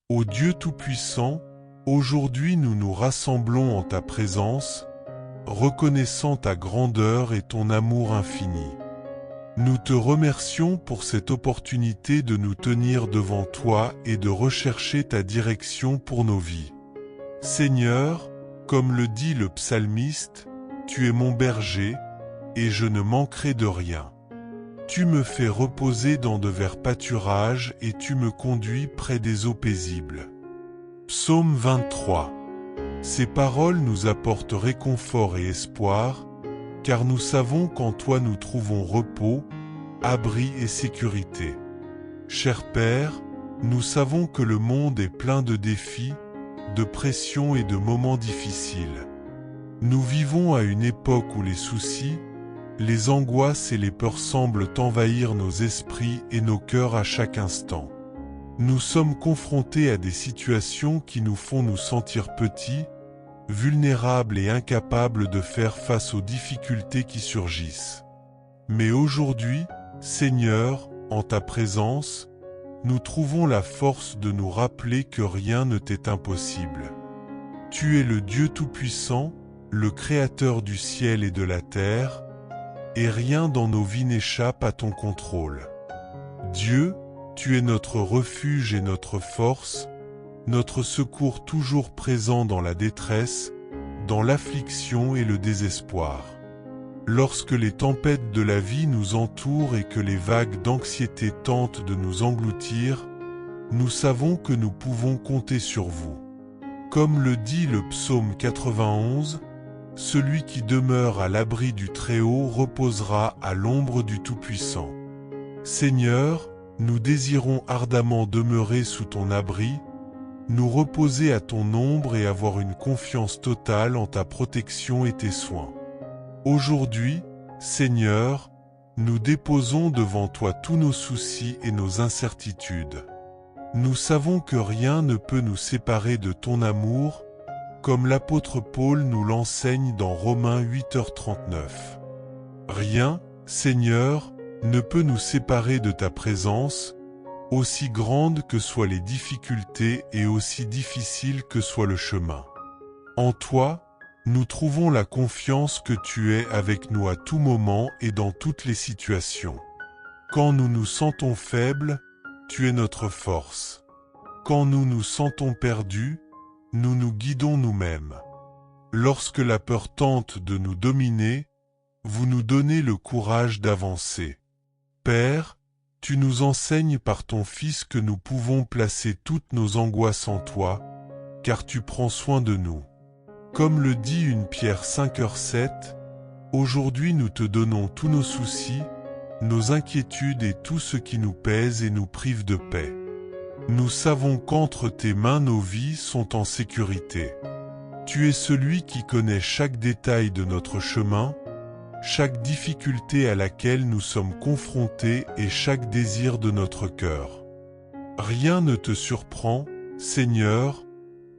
Ô Dieu Tout-Puissant, aujourd'hui nous nous rassemblons en ta présence, reconnaissant ta grandeur et ton amour infini. Nous te remercions pour cette opportunité de nous tenir devant toi et de rechercher ta direction pour nos vies. Seigneur, comme le dit le psalmiste, tu es mon berger, et je ne manquerai de rien. Tu me fais reposer dans de verts pâturages et tu me conduis près des eaux paisibles. Psaume 23. Ces paroles nous apportent réconfort et espoir, car nous savons qu'en toi nous trouvons repos, abri et sécurité. Cher Père, nous savons que le monde est plein de défis, de pressions et de moments difficiles. Nous vivons à une époque où les soucis, les angoisses et les peurs semblent envahir nos esprits et nos cœurs à chaque instant. Nous sommes confrontés à des situations qui nous font nous sentir petits, vulnérables et incapables de faire face aux difficultés qui surgissent. Mais aujourd'hui, Seigneur, en ta présence, nous trouvons la force de nous rappeler que rien ne t'est impossible. Tu es le Dieu Tout-Puissant, le Créateur du ciel et de la terre, et rien dans nos vies n'échappe à ton contrôle. Dieu, tu es notre refuge et notre force, notre secours toujours présent dans la détresse, dans l'affliction et le désespoir. Lorsque les tempêtes de la vie nous entourent et que les vagues d'anxiété tentent de nous engloutir, nous savons que nous pouvons compter sur vous. Comme le dit le psaume 91, celui qui demeure à l'abri du Très-Haut reposera à l'ombre du Tout-Puissant. Seigneur, nous désirons ardemment demeurer sous ton abri, nous reposer à ton ombre et avoir une confiance totale en ta protection et tes soins. Aujourd'hui, Seigneur, nous déposons devant toi tous nos soucis et nos incertitudes. Nous savons que rien ne peut nous séparer de ton amour, comme l'apôtre Paul nous l'enseigne dans Romains 8h39. Rien, Seigneur, ne peut nous séparer de ta présence, aussi grandes que soient les difficultés et aussi difficile que soit le chemin. En toi, nous trouvons la confiance que tu es avec nous à tout moment et dans toutes les situations. Quand nous nous sentons faibles, tu es notre force. Quand nous nous sentons perdus, nous nous guidons nous-mêmes. Lorsque la peur tente de nous dominer, vous nous donnez le courage d'avancer. Père, tu nous enseignes par ton Fils que nous pouvons placer toutes nos angoisses en toi, car tu prends soin de nous. Comme le dit une Pierre 5h7, aujourd'hui nous te donnons tous nos soucis, nos inquiétudes et tout ce qui nous pèse et nous prive de paix. Nous savons qu'entre tes mains nos vies sont en sécurité. Tu es celui qui connaît chaque détail de notre chemin, chaque difficulté à laquelle nous sommes confrontés et chaque désir de notre cœur. Rien ne te surprend, Seigneur,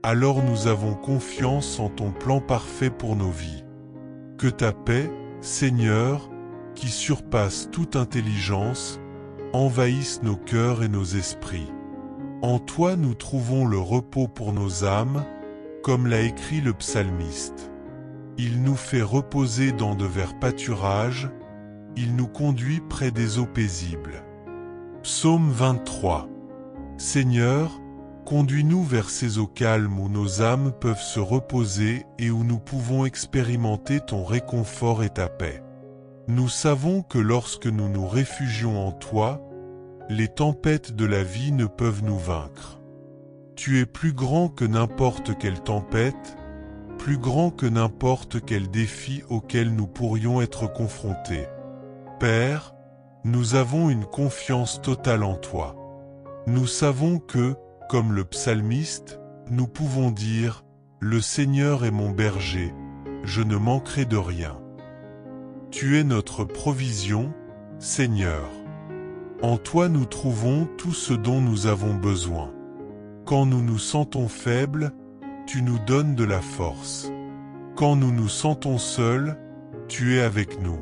alors nous avons confiance en ton plan parfait pour nos vies. Que ta paix, Seigneur, qui surpasse toute intelligence, envahisse nos cœurs et nos esprits. En toi nous trouvons le repos pour nos âmes, comme l'a écrit le psalmiste. Il nous fait reposer dans de verts pâturages, il nous conduit près des eaux paisibles. Psaume 23. Seigneur, conduis-nous vers ces eaux calmes où nos âmes peuvent se reposer et où nous pouvons expérimenter ton réconfort et ta paix. Nous savons que lorsque nous nous réfugions en toi, les tempêtes de la vie ne peuvent nous vaincre. Tu es plus grand que n'importe quelle tempête, plus grand que n'importe quel défi auquel nous pourrions être confrontés. Père, nous avons une confiance totale en toi. Nous savons que, comme le psalmiste, nous pouvons dire « Le Seigneur est mon berger, je ne manquerai de rien. » Tu es notre provision, Seigneur. En toi nous trouvons tout ce dont nous avons besoin. Quand nous nous sentons faibles, tu nous donnes de la force. Quand nous nous sentons seuls, tu es avec nous.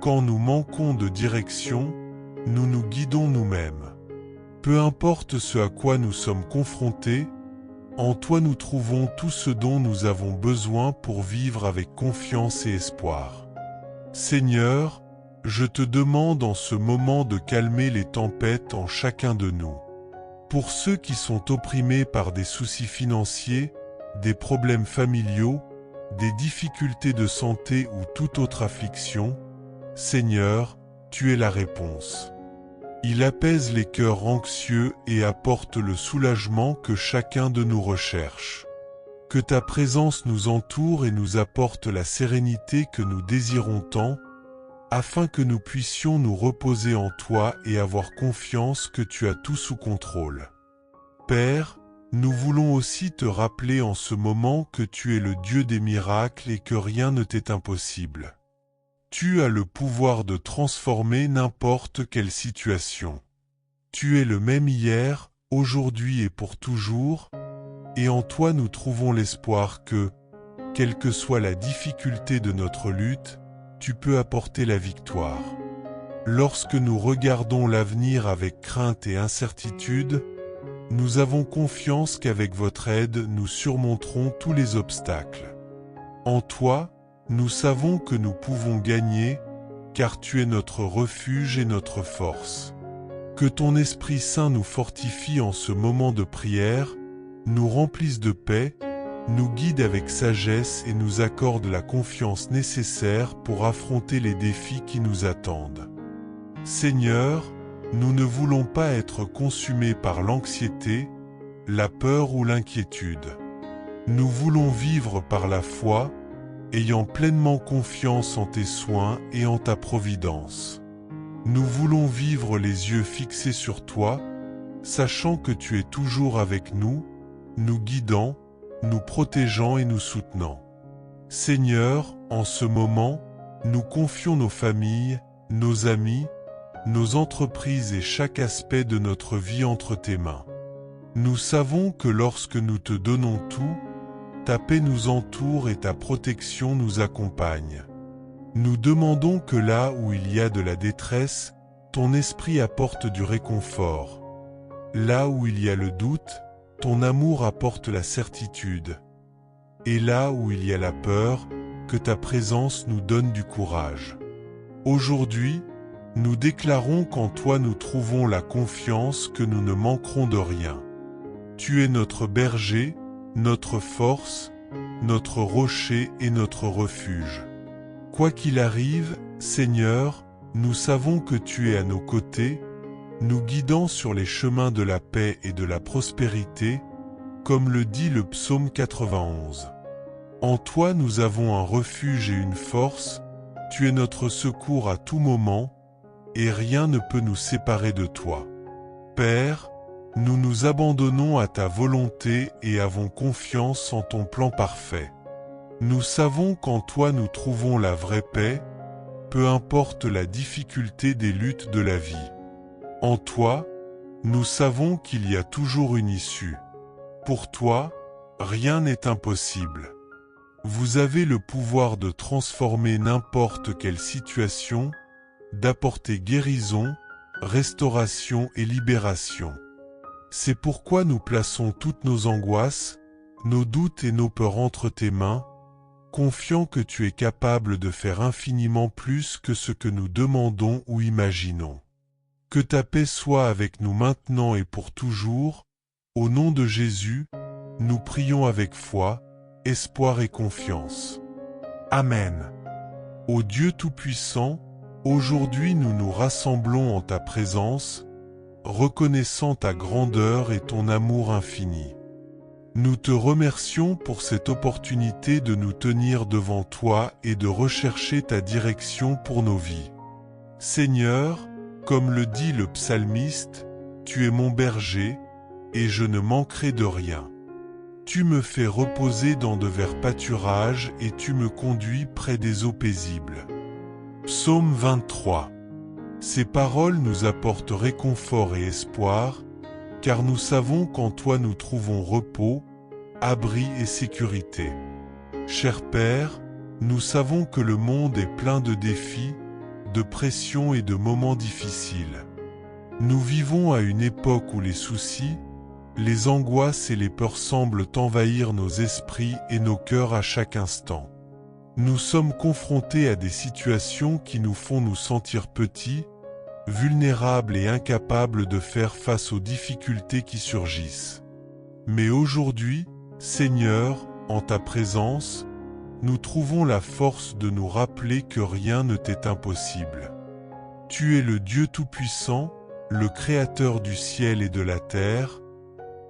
Quand nous manquons de direction, nous nous guidons nous-mêmes. Peu importe ce à quoi nous sommes confrontés, en toi nous trouvons tout ce dont nous avons besoin pour vivre avec confiance et espoir. Seigneur, je te demande en ce moment de calmer les tempêtes en chacun de nous. Pour ceux qui sont opprimés par des soucis financiers, des problèmes familiaux, des difficultés de santé ou toute autre affliction, Seigneur, tu es la réponse. Il apaise les cœurs anxieux et apporte le soulagement que chacun de nous recherche. Que ta présence nous entoure et nous apporte la sérénité que nous désirons tant, afin que nous puissions nous reposer en toi et avoir confiance que tu as tout sous contrôle. Père, nous voulons aussi te rappeler en ce moment que tu es le Dieu des miracles et que rien ne t'est impossible. Tu as le pouvoir de transformer n'importe quelle situation. Tu es le même hier, aujourd'hui et pour toujours, et en toi nous trouvons l'espoir que, quelle que soit la difficulté de notre lutte, tu peux apporter la victoire. Lorsque nous regardons l'avenir avec crainte et incertitude, nous avons confiance qu'avec votre aide nous surmonterons tous les obstacles. En toi, nous savons que nous pouvons gagner, car tu es notre refuge et notre force. Que ton Esprit Saint nous fortifie en ce moment de prière, nous remplisse de paix, nous guide avec sagesse et nous accorde la confiance nécessaire pour affronter les défis qui nous attendent. Seigneur, nous ne voulons pas être consumés par l'anxiété, la peur ou l'inquiétude. Nous voulons vivre par la foi, ayant pleinement confiance en tes soins et en ta providence. Nous voulons vivre les yeux fixés sur toi, sachant que tu es toujours avec nous, nous guidant, nous protégeant et nous soutenant. Seigneur, en ce moment, nous confions nos familles, nos amis, nos entreprises et chaque aspect de notre vie entre tes mains. Nous savons que lorsque nous te donnons tout, ta paix nous entoure et ta protection nous accompagne. Nous demandons que là où il y a de la détresse, ton esprit apporte du réconfort. Là où il y a le doute, ton amour apporte la certitude. Et là où il y a la peur, que ta présence nous donne du courage. Aujourd'hui, nous déclarons qu'en toi nous trouvons la confiance que nous ne manquerons de rien. Tu es notre berger, notre force, notre rocher et notre refuge. Quoi qu'il arrive, Seigneur, nous savons que tu es à nos côtés, nous guidant sur les chemins de la paix et de la prospérité, comme le dit le psaume 91. En toi nous avons un refuge et une force, tu es notre secours à tout moment, et rien ne peut nous séparer de toi. Père, nous nous abandonnons à ta volonté et avons confiance en ton plan parfait. Nous savons qu'en toi nous trouvons la vraie paix, peu importe la difficulté des luttes de la vie. En toi, nous savons qu'il y a toujours une issue. Pour toi, rien n'est impossible. Vous avez le pouvoir de transformer n'importe quelle situation, d'apporter guérison, restauration et libération. C'est pourquoi nous plaçons toutes nos angoisses, nos doutes et nos peurs entre tes mains, confiants que tu es capable de faire infiniment plus que ce que nous demandons ou imaginons. Que ta paix soit avec nous maintenant et pour toujours. Au nom de Jésus, nous prions avec foi, espoir et confiance. Amen. Ô Dieu Tout-Puissant, aujourd'hui nous nous rassemblons en ta présence, reconnaissant ta grandeur et ton amour infini. Nous te remercions pour cette opportunité de nous tenir devant toi et de rechercher ta direction pour nos vies. Seigneur, comme le dit le psalmiste, tu es mon berger, et je ne manquerai de rien. Tu me fais reposer dans de verts pâturages et tu me conduis près des eaux paisibles. Psaume 23. Ces paroles nous apportent réconfort et espoir, car nous savons qu'en toi nous trouvons repos, abri et sécurité. Cher Père, nous savons que le monde est plein de défis, de pressions et de moments difficiles. Nous vivons à une époque où les soucis, les angoisses et les peurs semblent envahir nos esprits et nos cœurs à chaque instant. Nous sommes confrontés à des situations qui nous font nous sentir petits, vulnérables et incapables de faire face aux difficultés qui surgissent. Mais aujourd'hui, Seigneur, en ta présence, nous trouvons la force de nous rappeler que rien ne t'est impossible. Tu es le Dieu Tout-Puissant, le Créateur du ciel et de la terre,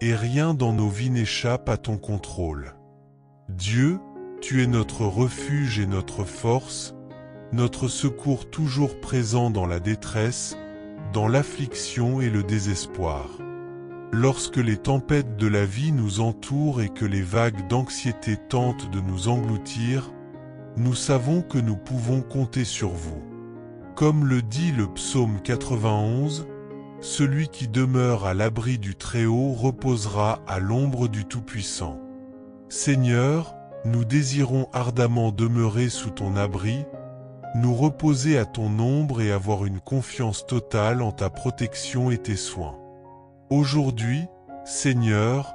et rien dans nos vies n'échappe à ton contrôle. Dieu, tu es notre refuge et notre force, notre secours toujours présent dans la détresse, dans l'affliction et le désespoir. Lorsque les tempêtes de la vie nous entourent et que les vagues d'anxiété tentent de nous engloutir, nous savons que nous pouvons compter sur vous. Comme le dit le psaume 91, « Celui qui demeure à l'abri du Très-Haut reposera à l'ombre du Tout-Puissant. » Seigneur, nous désirons ardemment demeurer sous ton abri, nous reposer à ton ombre et avoir une confiance totale en ta protection et tes soins. Aujourd'hui, Seigneur,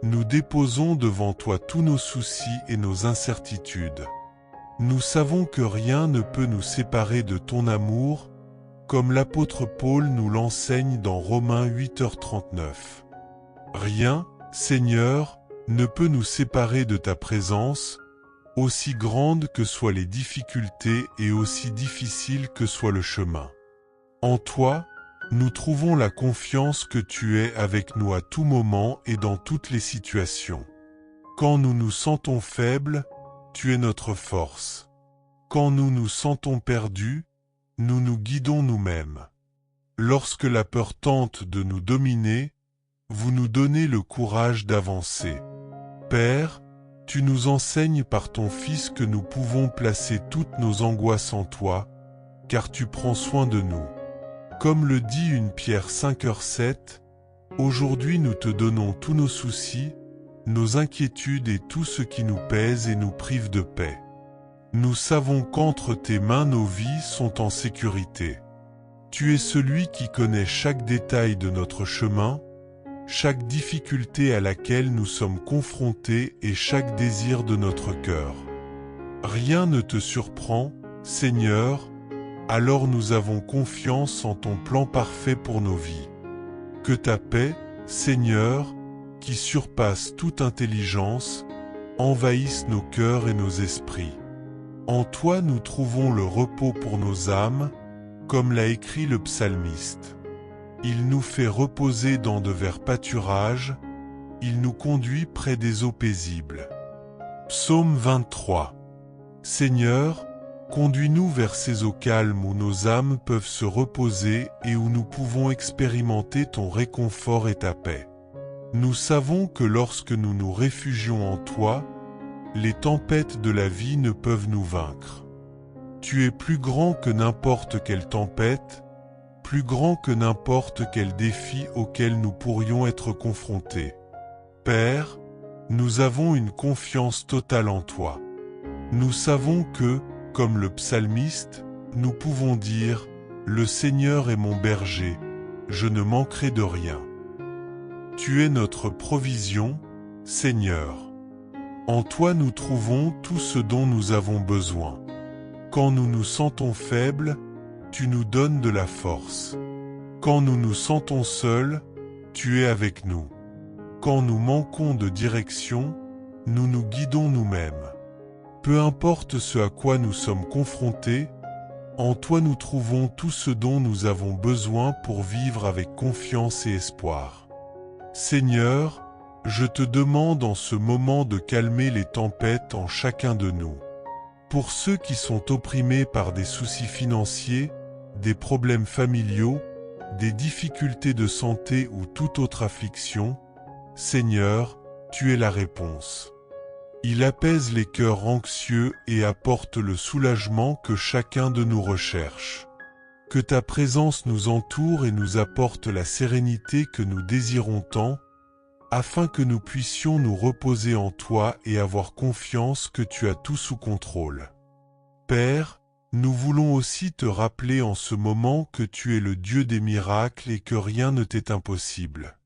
nous déposons devant toi tous nos soucis et nos incertitudes. Nous savons que rien ne peut nous séparer de ton amour, comme l'apôtre Paul nous l'enseigne dans Romains 8h39. Rien, Seigneur, ne peut nous séparer de ta présence, aussi grandes que soient les difficultés et aussi difficile que soit le chemin. En toi, nous trouvons la confiance que tu es avec nous à tout moment et dans toutes les situations. Quand nous nous sentons faibles, tu es notre force. Quand nous nous sentons perdus, nous nous guidons nous-mêmes. Lorsque la peur tente de nous dominer, vous nous donnez le courage d'avancer. Père, tu nous enseignes par ton Fils que nous pouvons placer toutes nos angoisses en toi, car tu prends soin de nous. Comme le dit 1 Pierre 5h7, aujourd'hui nous te donnons tous nos soucis, nos inquiétudes et tout ce qui nous pèse et nous prive de paix. Nous savons qu'entre tes mains nos vies sont en sécurité. Tu es celui qui connaît chaque détail de notre chemin, chaque difficulté à laquelle nous sommes confrontés et chaque désir de notre cœur. Rien ne te surprend, Seigneur, alors nous avons confiance en ton plan parfait pour nos vies. Que ta paix, Seigneur, qui surpasse toute intelligence, envahisse nos cœurs et nos esprits. En toi nous trouvons le repos pour nos âmes, comme l'a écrit le psalmiste. Il nous fait reposer dans de verts pâturages, il nous conduit près des eaux paisibles. Psaume 23. Seigneur, conduis-nous vers ces eaux calmes où nos âmes peuvent se reposer et où nous pouvons expérimenter ton réconfort et ta paix. Nous savons que lorsque nous nous réfugions en toi, les tempêtes de la vie ne peuvent nous vaincre. Tu es plus grand que n'importe quelle tempête, plus grand que n'importe quel défi auquel nous pourrions être confrontés. Père, nous avons une confiance totale en toi. Nous savons que, comme le psalmiste, nous pouvons dire « Le Seigneur est mon berger, je ne manquerai de rien. » Tu es notre provision, Seigneur. En toi nous trouvons tout ce dont nous avons besoin. Quand nous nous sentons faibles, tu nous donnes de la force. Quand nous nous sentons seuls, tu es avec nous. Quand nous manquons de direction, nous nous guidons nous-mêmes. Peu importe ce à quoi nous sommes confrontés, en toi nous trouvons tout ce dont nous avons besoin pour vivre avec confiance et espoir. Seigneur, je te demande en ce moment de calmer les tempêtes en chacun de nous. Pour ceux qui sont opprimés par des soucis financiers, des problèmes familiaux, des difficultés de santé ou toute autre affliction, Seigneur, tu es la réponse. Il apaise les cœurs anxieux et apporte le soulagement que chacun de nous recherche. Que ta présence nous entoure et nous apporte la sérénité que nous désirons tant, afin que nous puissions nous reposer en toi et avoir confiance que tu as tout sous contrôle. Père, Nous voulons aussi te rappeler en ce moment que tu es le Dieu des miracles et que rien ne t'est impossible.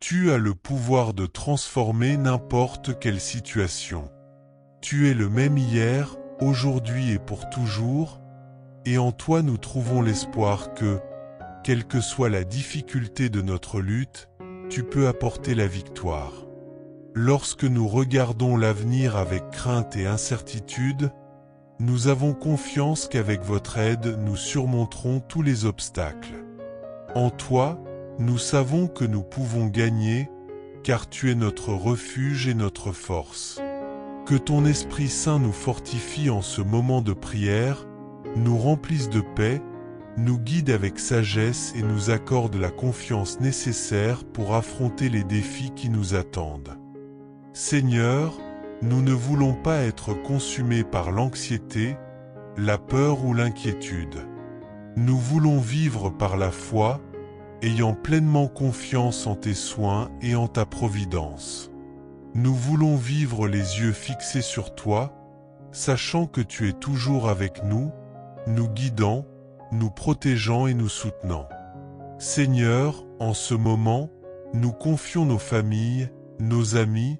Tu as le pouvoir de transformer n'importe quelle situation. Tu es le même hier, aujourd'hui et pour toujours, et en toi nous trouvons l'espoir que, quelle que soit la difficulté de notre lutte, tu peux apporter la victoire. Lorsque nous regardons l'avenir avec crainte et incertitude, nous avons confiance qu'avec votre aide nous surmonterons tous les obstacles. En toi, nous savons que nous pouvons gagner, car tu es notre refuge et notre force. Que ton Esprit Saint nous fortifie en ce moment de prière, nous remplisse de paix, nous guide avec sagesse et nous accorde la confiance nécessaire pour affronter les défis qui nous attendent. Seigneur, nous ne voulons pas être consumés par l'anxiété, la peur ou l'inquiétude. Nous voulons vivre par la foi, ayant pleinement confiance en tes soins et en ta providence. Nous voulons vivre les yeux fixés sur toi, sachant que tu es toujours avec nous, nous guidant, nous protégeant et nous soutenant. Seigneur, en ce moment, nous confions nos familles, nos amis,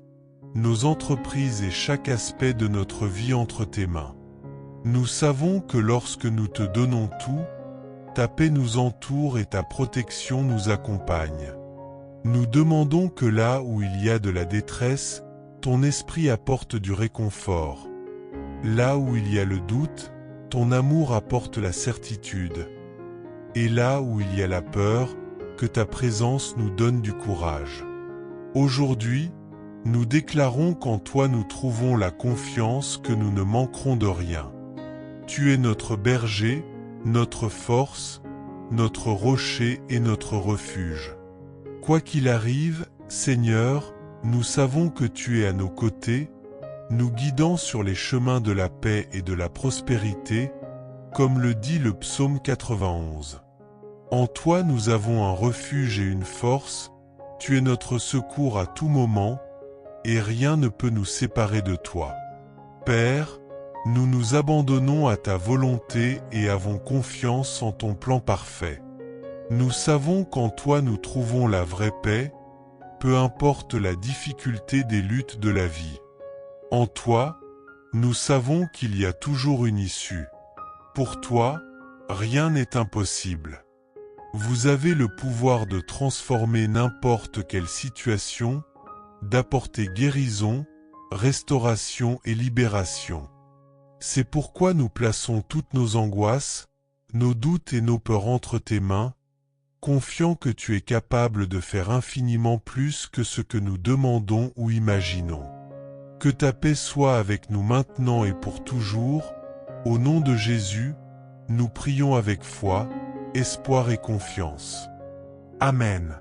nos entreprises et chaque aspect de notre vie entre tes mains. Nous savons que lorsque nous te donnons tout, ta paix nous entoure et ta protection nous accompagne. Nous demandons que là où il y a de la détresse, ton esprit apporte du réconfort. Là où il y a le doute, ton amour apporte la certitude. Et là où il y a la peur, que ta présence nous donne du courage. Aujourd'hui, nous déclarons qu'en toi nous trouvons la confiance que nous ne manquerons de rien. Tu es notre berger, notre force, notre rocher et notre refuge. Quoi qu'il arrive, Seigneur, nous savons que tu es à nos côtés, nous guidant sur les chemins de la paix et de la prospérité, comme le dit le psaume 91. En toi nous avons un refuge et une force, tu es notre secours à tout moment, et rien ne peut nous séparer de toi. Père, nous nous abandonnons à ta volonté et avons confiance en ton plan parfait. Nous savons qu'en toi nous trouvons la vraie paix, peu importe la difficulté des luttes de la vie. En toi, nous savons qu'il y a toujours une issue. Pour toi, rien n'est impossible. Vous avez le pouvoir de transformer n'importe quelle situation, d'apporter guérison, restauration et libération. C'est pourquoi nous plaçons toutes nos angoisses, nos doutes et nos peurs entre tes mains, confiants que tu es capable de faire infiniment plus que ce que nous demandons ou imaginons. Que ta paix soit avec nous maintenant et pour toujours, au nom de Jésus, nous prions avec foi, espoir et confiance. Amen.